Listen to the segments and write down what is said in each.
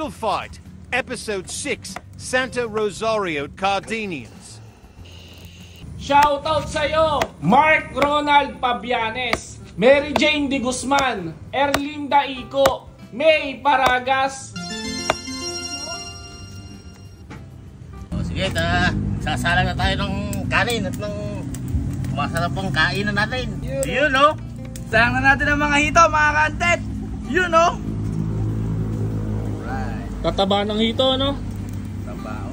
Final Fight, Episode 6, Santa Rosario Cardenians. Shoutout sa'yo, Mark Ronald Pabianes, Mary Jane De Guzman, Erlinda Ico, May Paragas. Sige, sasalang na tayo ng kanin at ng masarap pang kainan natin. Yun, no? Sayang na natin ang mga hito, mga kantet. Yun, no? Alright. Tataba ng hito, no? Tabaw.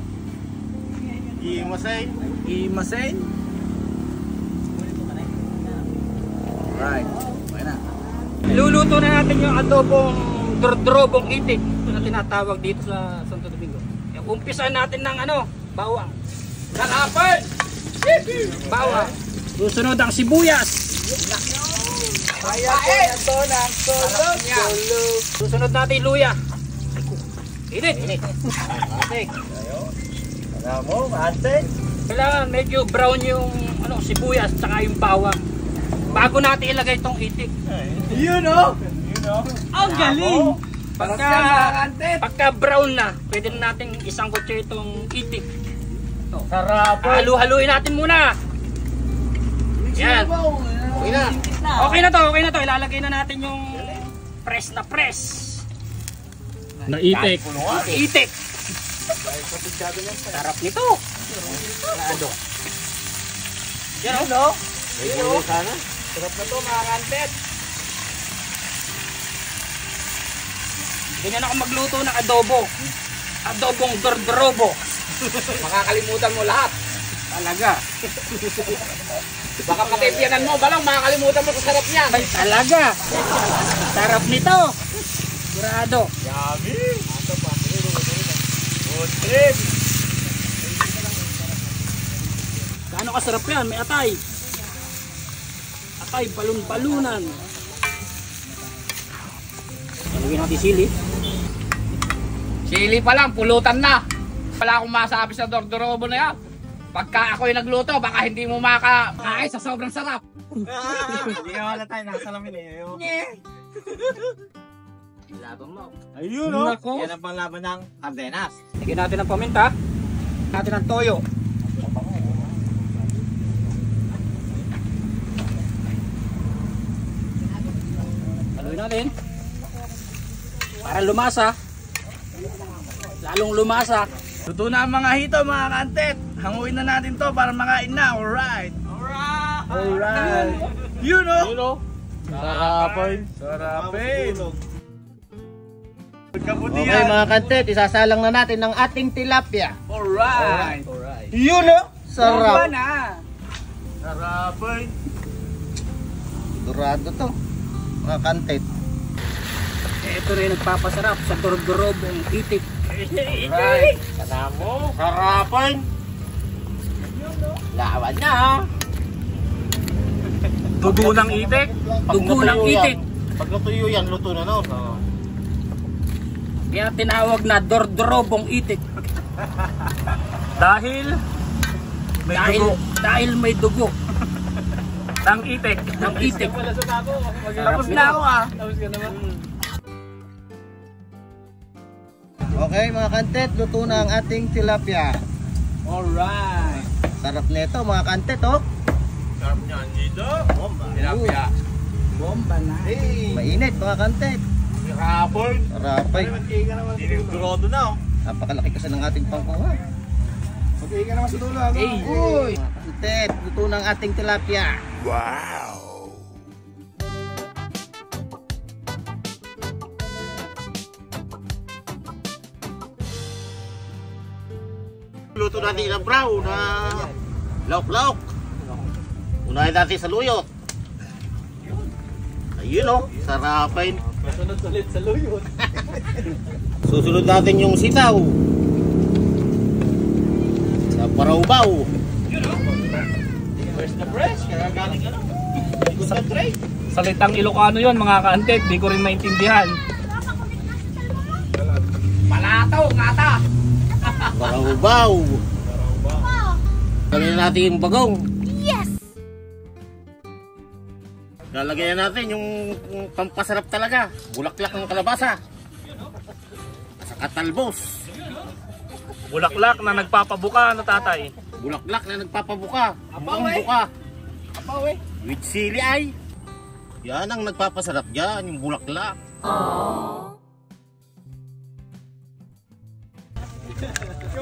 Imasay. Imasen. Alright. Okay na. Luluto na natin yung adobong dordrobong itik na tinatawag dito sa Santo Domingo. Umpisan natin ng bawang. Kalapan! Bawang. Susunod ang sibuyas. Kaya po yan to ng tulog. Susunod natin luya. Init. Matik. Alam mo, matik. Kailangan medyo brown yung sibuyas tsaka yung bawang. Bago natin ilagay itong itik. Yun, no? Ang galing! Pagka brown na, pwede na natin isang kutsa itong itik. Sarap. Halu-haluin natin muna. Yan. Okay na to. Ilalagay na natin yung press na press. Na itik. Itik. Sarap nito. Lado. Yan, no? Sarap na to, mga kantet. Ganyan ako magluto ng adobo. Adobong dordrobo. Makakalimutan mo lahat. Talaga. Baka patitiyanan mo, balang makakalimutan mo sa sarap niyan. Ay, talaga. Sarap nito. Sigurado. Yummy. Good trip. Gaano kasarap yan? May atay. Atay, balon-balunan. Ilagay natin sili. Sili pa lang, pulutan na. Wala akong masabi sa dordorobo na yan. Pagka ako'y nagluto, baka hindi mo makakain sa sobrang sarap. Hindi ka wala tayo nakasalamin eh. Laban mo. Ayun, no? Nako. Yan ang panglaban ng Cardenas. Lagyan natin ng paminta. Natin ng toyo. Haluin natin. Para lumasa. Lalong lumasa. Luto na ang mga hito, mga kantet. Hanguin na natin to para makain na. Alright. Alright. You know. Sarapin. Sarapin. Okay, mga kantet, isasalang na natin ng ating tilapia. Alright. Yun, no? Sarap. Sarapin. Durado to, mga kantet. Ito rin nagpapasarap sa dordorobong itik. Right. Kasamo. Sarapin. Lawan na, ha? Dugo ng itik. Dugo ng itik. Pag natuyo yan, luto na, no? Kaya tinawag na dordorobong itik. Dahil may dugo Dahil may dugo ng itik. ng itik. Tapos na ako, ah. Okay, mga kantet, luto na ang ating tilapia. Alright. Sarap nito, mga kantet, oh. Sarap niyan dito. Tilapia. Bomba na. Mainit, mga kantet. Sarapin. Sarapay. Dinigurado na, oh. Napakalaki kasi ng ating pangkuha. Mag-iinga naman sa dulo, Uy! Mga kantet, luto na ang ating tilapia. Luto natin ng brown na lauk-lauk. Unahin natin sa luyot. Ayun, oh, sarapin. Masunod ulit sa luyot. Susunod natin yung sitaw. Sa paraubaw. Fresh na fresh. Kaya galing ano. Sa tray. Salitang Ilocano yon, mga kantet. Di ko rin maintindihan. Palataw, ngata. Paraubaw. Lagyan natin yung bagong. Yes! Lalagyan natin yung pampasarap talaga. Bulaklak ng kalabasa. Katalbos. Bulaklak na nagpapabuka na tatay. Bulaklak na nagpapabuka. Bukang buka. With sili ay. Yan ang nagpapasarap dyan, yung bulaklak.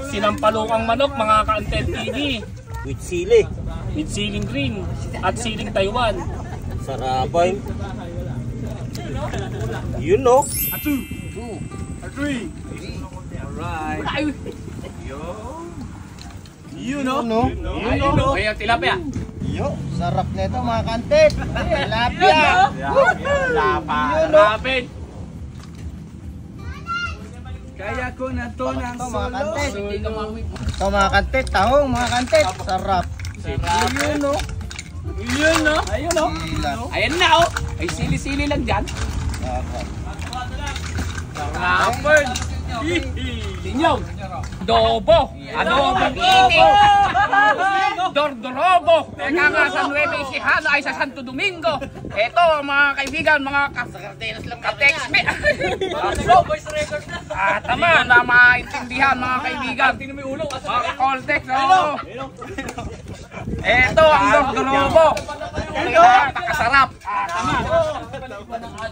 Sinampalukang manok, mga ka-Antel TV. With sili. With siling green at siling Taiwan. Sarapay. You know. You know? Ayan, tilapia. Yo, sarap nito mga kantet. Tilapia. Rapid. Kaya ko na to ng mga solo. kantet. Ito mga kantet, tahong mga kantet. Sarap. Yun no. Yun no? Ayun no? Ayan na oh. Ay sili-sili lang dyan. Rapid. Tinyong. Adobo. Adobong itik. Dordorobo. Teka nga sa Nueva Ecija ay sa Santo Domingo. Eto mga kaibigan, mga ka-text me. Tama na maintindihan mga kaibigan. Mga ka-call-text. Eto ang Dordorobo. Nakasarap. Tama.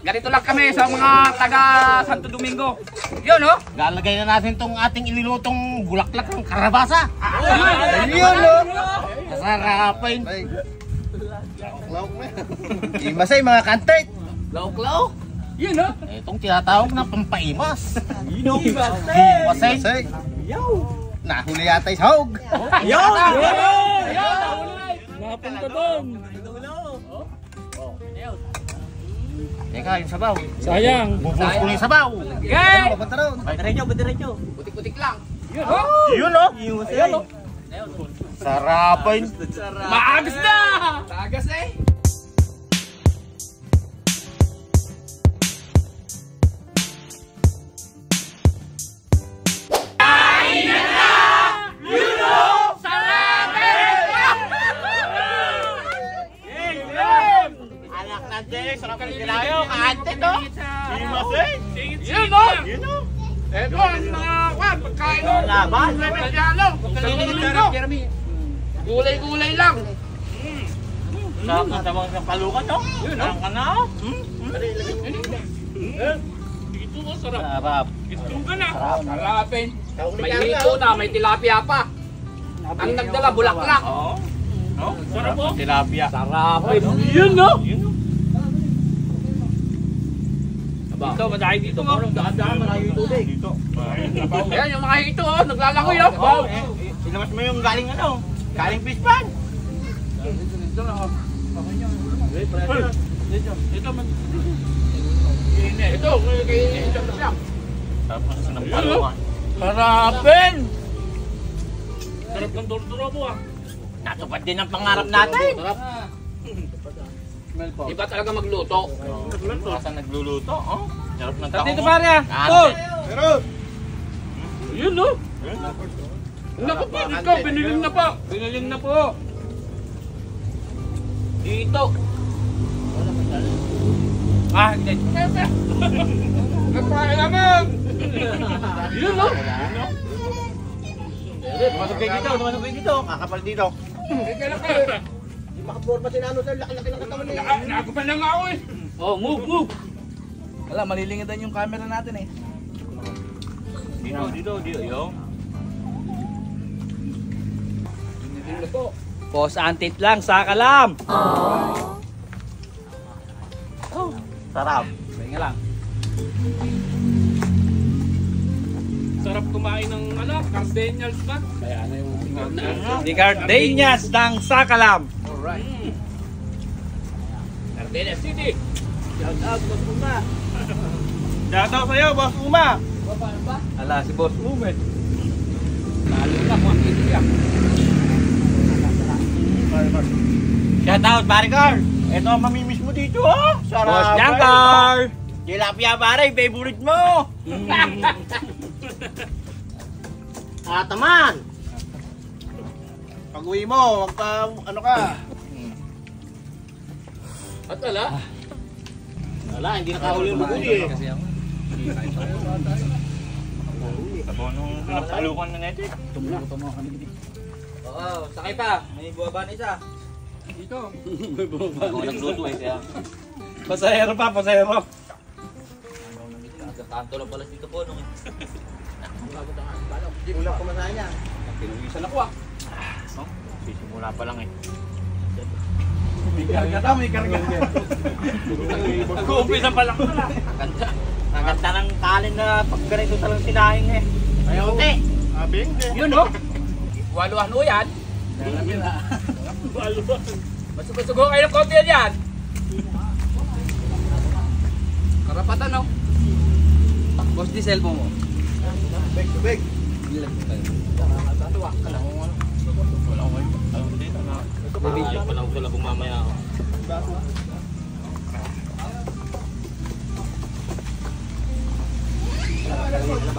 Ganito lang kami sa mga taga Santo Domingo. Yun oh. Lalagay na natin tong ating ilulutong bulaklak ng karabasa. Yun no. Sarapay. Imasay mga kantet. Lauk-lauk. Yun oh. Itong tinatawag na pampaimas. Masay. Imasay. Nahuli yata yung sahog. Napunta doon. Teka, yung sabaw. Sayang. Bubuhos ko na yung sabaw. Okay. Papunta ron. Butik-butik lang. Yun o. Yun o. Sarapay. Maagas na! Maagas eh! Anak natin, sarap ng kinayo. Kaante to. Imasay. Yun no! Ito ang mga pagkain no! Laban. Gulay-gulay lang! Sarap ng tabang ng palukan no. Sarap ka na o. Ito mo, sarap. Sarap. Ito ka na. Harapin! May hito na, may tilapia pa! Ang nagdala, bulaklak! Sarap po. Tilapia. Harapin! Yun no! Dito, madami dito mo. Daan-daan, malayo yung tubig. Dito. Ayan yung mga hito oh, naglalangoy oh! Wow! Ilabas mo yung galing ano? Galing fish pan. Ito, kay siya. Tapos ng palukan. Harapin! Sarap ng dordorobo ah. Natupad din ang pangarap natin. Iba talaga magluto. Basta nagluluto, oh. Sarap ng taong. Dito pare ah! Yun no. Naku po, ikaw, biniling na po. Biniling na po! Dito! Hindi. Nagpahay naman! Yun no. Tumasok kayo dito, tumasok kayo dito. Kakapal dito. Makaporma si Nano sir, laki-laki ng katawan niya. Nagupan na nga ako eh. Oh, move! Wala, malilingitan yung camera natin eh. Dito, yo. Boss antit lang, saka lang! Sarap. Pahinga lang. Sarap kumain ng Cardenyals ba? Kaya ano yung Di Cardenas ng Sakalam. Cardenyals City. Shoutout sa'yo, Boss Uma. Ala, si Boss Umet. Lalo na kung ang hindi yan. Shoutout, Barikar. Ito ang mamimiss mo dito, oh. Sarap. Boss Jankar! Tilapia, pare, favorite mo. Ataman. Pag-uwi mo, ano ka? At wala? Wala, hindi nakahuli yung maguli eh. Pinapalukan na natin. Oo, sakay pa. May buwaba na isa. Ako nagluto eh kaya. Pasahero pa, pasahero. Kanto lang pala dito po nung. Ulang kumasahin niya. Pinuwisan ako ah. Sisimula pa lang eh. May karga daw, may karga. Nag-uumpisa pa lang pala. Ang ganda ng kanin na pag ganito talang sinahing eh. Ayaw, Kunti. Yun no? Waluhan o yan. Masugo kayo ng konti yan. Karapatan no? Boss, di cellphone mo. Beg to beg. Ayaw pa lang sila kung mamaya ako.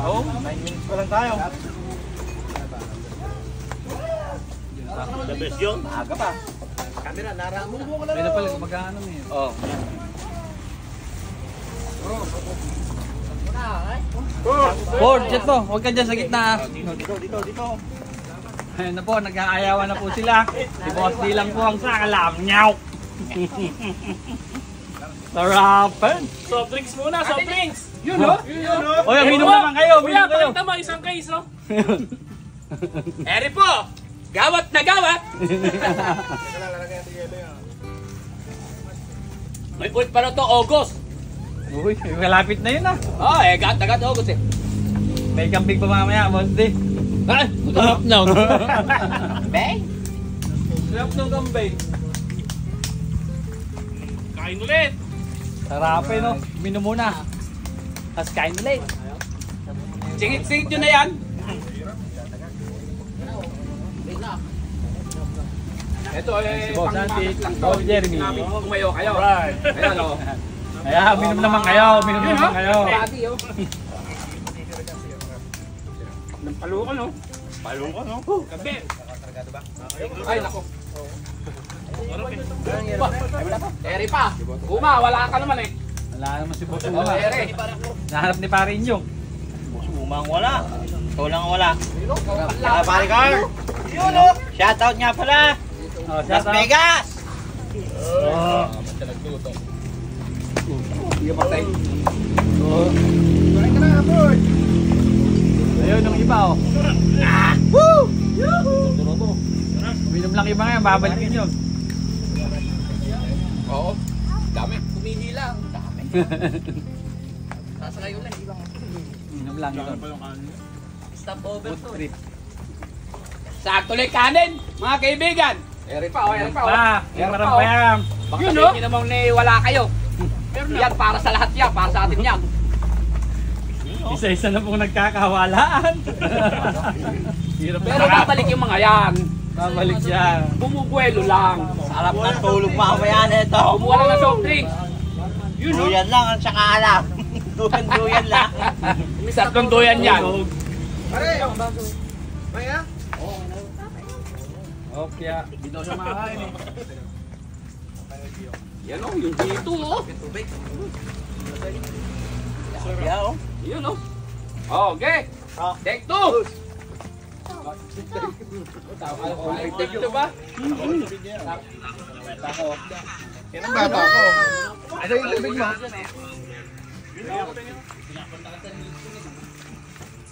Oo, 9 minutes pa lang tayo. The best yun. Aga pa. Camera, naramo ko lang. Pwede pala mag-ano eh. Oo. Ford, jet mo. Huwag ka dyan sa gitna. Dito. Ayun na po, nag-aayawan na po sila. Si Boss D lang po ang sakalam. Nyaw! Sarapan! Soft drinks muna, soft drinks. Yun no? Oy, minum naman kayo, Kuya, minum kayo. pakita mo isang case, oh. Eri po! Gawat na gawat! May ulit pa na to, August. Uy, malapit na yun ah. Oh, agad August eh. May kambing pa mamaya, Boss D. Ay, maghanap na. Bang! Sarap ng kambing. Kain ulit. Sarapin no. Minum muna. Tapos kain ulit. Singit nyo na yan. Ito eh, Si Boss Santi, Boss Jeremy. Kumayo kayo. Right. Ayan o. Kaya, minum naman kayo. Minum naman kayo. Pati o. Palukan o. Palukan no? Gabi. Ay, nako. Eri pa. Uma, wala ka naman eh. Wala naman si Boss Oh, Uma. Eri. Nahanap ni Parin yung. Umang wala. Ikaw lang wala. Pare Carl. Shoutout nga pala. Oh, Las Vegas. Oh. Hindi patay. Ayun yung iba oh. Woo! Minum lang iba ngayon, babalikin yun. Oo. Dami. Kumihila. Dami. Sasakay ulit. Minum lang ito. Stop over Food to. trip. Sakto lang kanin, mga kaibigan. Eri pa o, eri pa o. Yung marampayam. Baka sabihin nyo namang wala kayo. Yan, para sa lahat yan, para sa atin yan. Isa-isa na pong nagkakawalaan. Hirap Pero babalik yung mga yan. babalik siya. Bumubuelo lang. Sarap ng tulog mamaya na ito. Kumuha lang ng soft drink. Duyan lang ang tsaka alam. Duyan lang. May satlong doyan yan. Okay, di daw siya makakain eh. Yan o, yung dito o. Yun o. Okay. Take two. Take two ba? Yan ang bata ko. Ano yung tubig mo?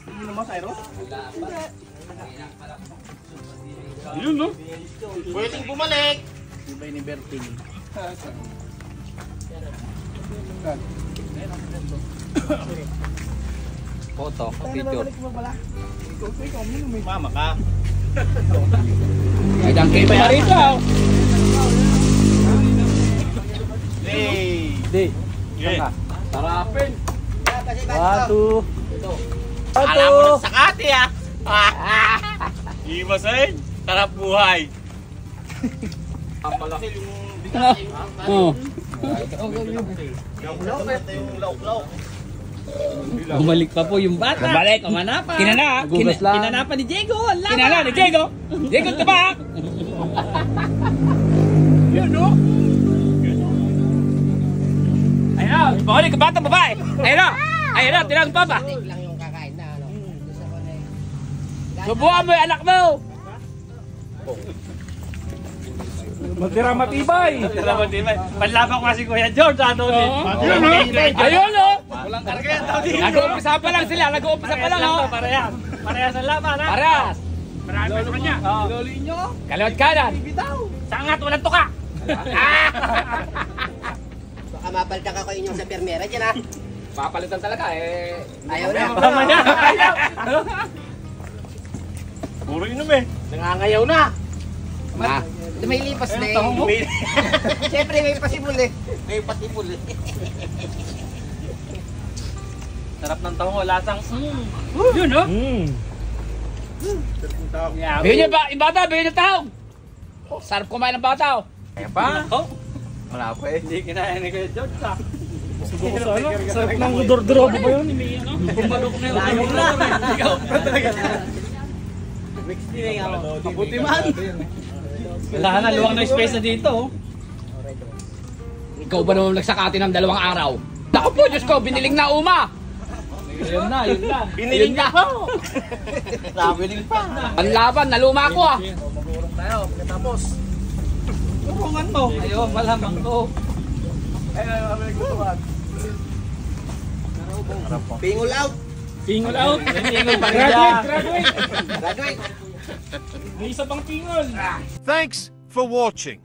Ano mo, Cyrus? Yun, no? Pwedeng bumalik. Ibay ni Bertin. Photo, picture. Mama ka. Ay, dangkay pa yan rito. Hey. Di. Yeah. Tarapin. Batu. Alam mo ng sakati ah. Imasin. Sarap buhay. Ang malaki Oh. Bumalik pa po yung bata. Bumalik. Kumanapan. Nagugas lang. Kinanapan ni Diego. Kinala ni Diego. Diego tabak. Yun no? Ayun na. Bumalik ka bata babae. Ayun na. Ayun na. Tinang papa. lang yung kakain na ano. Subukan mo yung anak mo. Magtira matibay. Panlaban ko kasi Kuya George, ano din. Ayun o. Walang karga yan, Tony. Nag-uumpisa pa lang sila. Nag-uumpisa pa lang o. Parehas. Parehas ang laban, ha? Paras. Marami pa sa kanya. Lolo nyo. Kaliwat kanan. Sangat, walang tuka. Baka mapalitan ka ko inyong sa permera dyan ha. Papalitan talaga eh. Ayaw na. Mamaya. Puro inom eh. Nangangayaw na. Ah. May lipas na eh. Siyempre may pasibol eh. May patipul eh. Sarap ng taho, lasang. Yun, no? Bigyan niyo ba? Yung bata, bigyan niyo tahong. Sarap kumain ng bata o. Kaya pa? Oh. Wala pa eh. Hindi kinaya ni Kuya George, ha? Sarap ng dordrobo ba yun? Bumalok na yun. Ayaw na. Ikaw pa talaga. Mix din ako. Mabuti man. Wala na, luwang na space na dito. Oh. Ikaw ba naman nagsakati ng 2 araw? Naku po, Diyos ko, biniling na uma. Yun na, yun na. Biniling na. Traveling pa. Ang laban, naluma ako ah. Magurong tayo, pagkatapos. Turungan mo. Ayun, malamang ko. Pingol out. Pingol out. Pingol pa rin Graduate, siya. graduate. Graduate. May isa pang pingol. Thanks for watching.